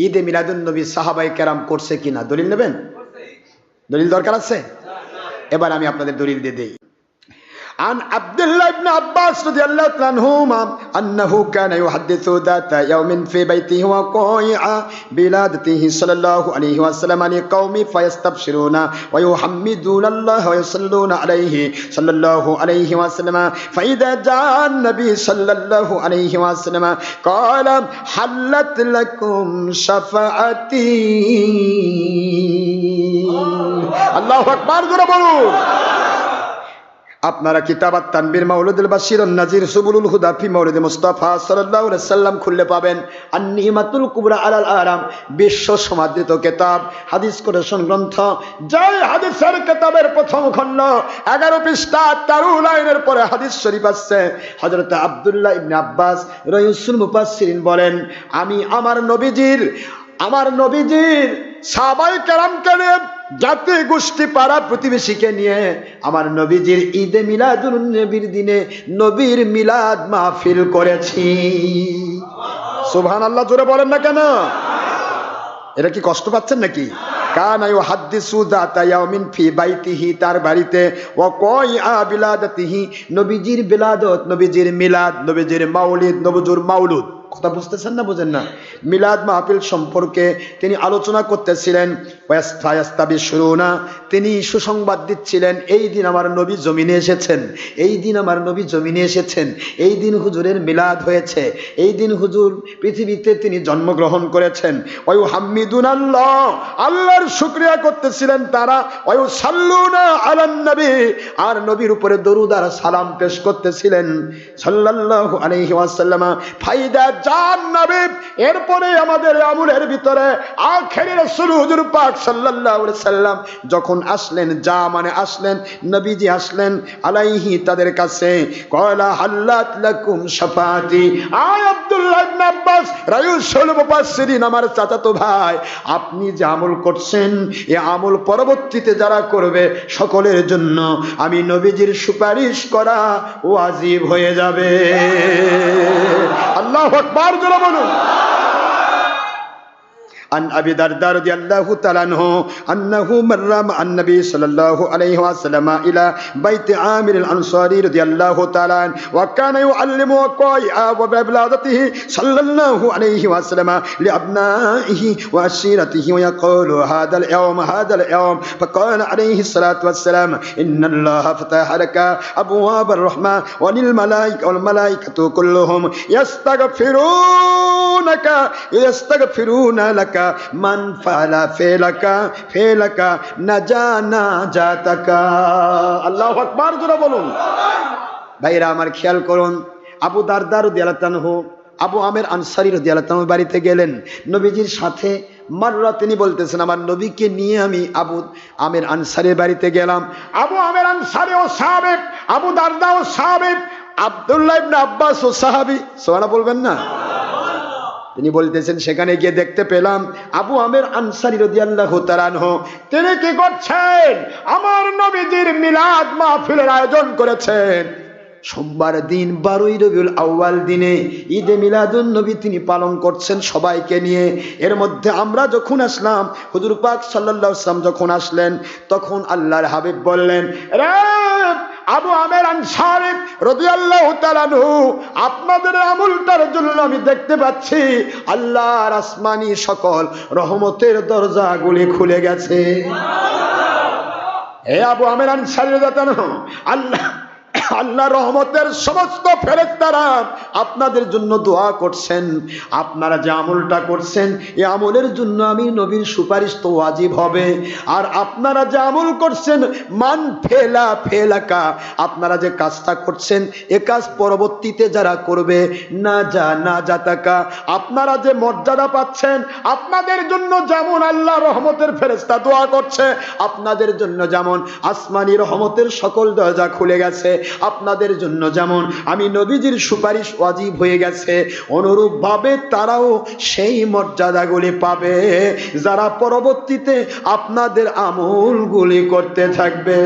ঈদে মিলাদুন নবী সাহাবায়ে কেরাম করছে কিনা দলিল নেবেন? দলিল দরকার আছে? এবার আমি আপনাদের দলিল দিয়ে দেই। عن عبد الله بن عباس رضي الله عنهما أنه كان يحدث ذات يوم في بيته وقائع بلادته صلى الله عليه وسلم لقوم فيستبشرون ويحمدون الله ويصلون عليه صلى الله عليه وسلم فإذا جاء النبي صلى الله عليه وسلم قال حلت لكم شفاعتي الله أكبر বলুন। আপনারা কিতাবাত তানবীর মাউলুদুল বাশির নাজির সুবুলুল হুদা ফি মাউলিদ মুস্তাফা সাল্লাল্লাহু আলাইহি সাল্লাম খুললে পাবেন আন-নিমাতুল কুবরা আলাল আরাম, বিশ্ব সমাদৃত কিতাব, হাদিস কোটেশন গ্রন্থ। যাই হাদিসের কিতাবের প্রথম খণ্ড 11 পৃষ্ঠা 13 লাইনের পরে হাদিস শরীফ আছে। হযরত আব্দুল্লাহ ইবনে আব্বাস রাইসুল মুফাসসিরিন বলেন, আমি আমার নবীজির সাহাবায়ে কেরামকে নিয়ে, জাতি গোষ্ঠী পাড়া প্রতিবেশীকে নিয়ে আমার নবীজির ঈদে মিলাদুন নবীর দিনে নবীর মিলাদ মাহফিল করেছি। সুবহানাল্লাহ, জোরে বলেন না কেন? এটা কি কষ্ট পাচ্ছেন নাকি? কানা ইউহাদ্দিসু যাতা ইয়াউমিন ফি বাইতিহি, তার বাড়িতে, ওয়া কয়আ বিলাদাতিহি, নবীজির বিলাদত, নবীজির মিলাদ, নবীজির মাউলিদ, নবজুর মাউলুদ। কথা বুঝতেছেন না, বুঝেন না? মিলাদ মাহফিল সম্পর্কে তিনি আলোচনা করতেছিলেন। ওয়াস্তাবিশুনা, তিনি সুসংবাদ দিচ্ছিলেন, এই দিন আমার নবী জমিনে এসেছেন, এই দিন আমার নবী জমিনে এসেছেন, এই দিন হুজুরের মিলাদ হয়েছে, এই দিন হুজুর পৃথিবীতে তিনি জন্মগ্রহণ করেছেন। ওয়ায়ুহাম্মিদুনাল্লাহ, আল্লাহর শুকরিয়া করতেছিলেন তারা। ওয়ায়ুসাল্লুনা আলান নবী, আর নবীর উপরে দরুদ আর সালাম পেশ করতেছিলেন সাল্লাল্লাহু আলাইহি ওয়াসাল্লাম। ফাইদা জান নবী, এরপরে আমাদের আমলের ভিতরে আখেরি রাসূল হুজুর পাক সাল্লাল্লাহু আলাইহি সাল্লাম যখন আসলেন, যা মানে আসলেন, নবীজি আসলেন আলাইহি তাদের কাছে। কয়লা হাল্লাত লাকুম শাফাতি, আয় আব্দুল্লাহ ইবনে আব্বাস রাইসুল মুফাসসিরিন, আমার চাচাতো ভাই, আপনি যে আমল করছেন, এই আমল পরবর্তীতে যারা করবে সকলের জন্য আমি নবীজির সুপারিশ করা ওয়াজিব হয়ে যাবে। আল্লাহু আকবার, জোরে বলুন। عن أبي الدرداء رضي الله تعالى عنه أنه مر مع النبي صلى الله عليه وسلم إلى بيت عامر الأنصاري رضي الله تعالى عنه وكان يعلم وقائع وبلادته صلى الله عليه وسلم لأبنائه وعشيرته ويقول هذا اليوم فقال عليه الصلاة والسلام إن الله فتح لك أبواب الرحمة والملائكة كلهم يستغفرون لك মান ফালা ফেলাকা নাজানা জাতাকা। আল্লাহু আকবার, জোরে বলুন। ভাইরা আমার খেয়াল করুন, আবু দারদা রাদিয়াল্লাহু আনহু আবু আমের আনসারী রাদিয়াল্লাহু আনহু বাড়িতে গেলেন নবীজির সাথে। মাররা, তিনি বলতেছেন, আমার নবীকে নিয়ে আমি আবু আমের আনসারীর বাড়িতে গেলাম। আবু আমের আনসারী ও সাহাবী, আবু দারদা ও সাহাবী, আব্দুল্লাহ ইবনে আব্বাস ও সাহাবী। সুবহানাল্লাহ বলবেন না? তিনি বলতেছেন, সেখানে গিয়ে দেখতে পেলাম আবু আমের আনসারী রাদিয়াল্লাহু তাআলা আনহু, তিনি কি করছেন? আমার নবীজির মিলাদ মাহফিলের আয়োজন করেছেন। সোমবার দিন 12ই রবিউল আউয়াল দিনে ঈদে মিলাদুন নবী তিনি পালন করছেন সবাইকে নিয়ে। এর মধ্যে আমরা যখন আসলাম, হুজুর পাক সাল্লাল্লাহু আলাইহি ওয়াসাল্লাম যখন আসলেন, তখন আল্লাহর হাবিব বললেন, রে আবু আমের আনসারী রাদিয়াল্লাহু তাআলা আনহু, আপনাদের আমলটার জন্য আমি দেখতে পাচ্ছি আল্লাহর আসমানি সকল রহমতের দরজাগুলি খুলে গেছে। হে আবু আমের আনসারী রাদিয়াল্লাহু আনহু, আল্লাহ রহমতের সমস্ত ফেরেশতারা আপনাদের জন্য দোয়া করছেন। আপনারা যে আমলটা করছেন, এই আমলের জন্য আমি নবীর সুপারিশ তো ওয়াজিব হবে। আর আপনারা যে আমল করছেন, মান ফেলাকা, আপনারা যে কাজটা করছেন, এ কাজ পরবর্তীতে যারা করবে না জাতাকা, আপনারা যে মর্যাদা পাচ্ছেন, আপনাদের জন্য যেমন আল্লাহ রহমতের ফেরেশতা দোয়া করছে, আপনাদের জন্য যেমন আসমানি রহমতের সকল দরজা খুলে গেছে, আপনাদের জন্য যেমন আমি নবীজির সুপারিশ ওয়াজিব হয়ে গেছে, অনুরূপ ভাবে তারাও সেই মর্যাদাগুলি পাবে যারা পরবর্তীতে আপনাদের আমলগুলি করতে থাকবে।